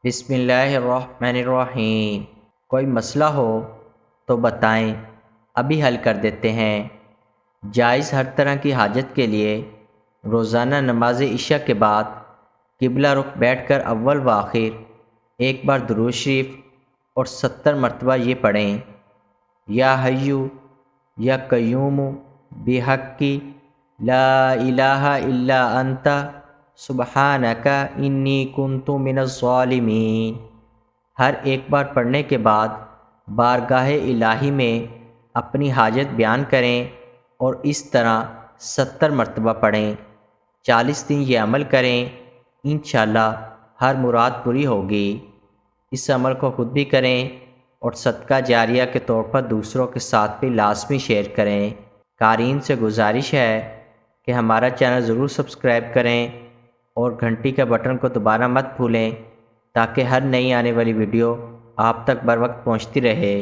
بسم اللہ الرحمن الرحیم۔ کوئی مسئلہ ہو تو بتائیں، ابھی حل کر دیتے ہیں۔ جائز ہر طرح کی حاجت کے لیے روزانہ نماز عشاء کے بعد قبلہ رخ بیٹھ کر اول و آخر ایک بار درود شریف اور 70 مرتبہ یہ پڑھیں: یا حیو یا قیوم بحق کی لا الہ الا انت سبحانک انی کنت من الظالمین۔ ہر ایک بار پڑھنے کے بعد بارگاہ الہی میں اپنی حاجت بیان کریں اور اس طرح 70 مرتبہ پڑھیں۔ 40 دن یہ عمل کریں، انشاءاللہ ہر مراد پوری ہوگی۔ اس عمل کو خود بھی کریں اور صدقہ جاریہ کے طور پر دوسروں کے ساتھ بھی لازمی شیئر کریں۔ قارئین سے گزارش ہے کہ ہمارا چینل ضرور سبسکرائب کریں اور گھنٹی کا بٹن کو دوبارہ مت بھولیں تاکہ ہر نئی آنے والی ویڈیو آپ تک بر وقت پہنچتی رہے۔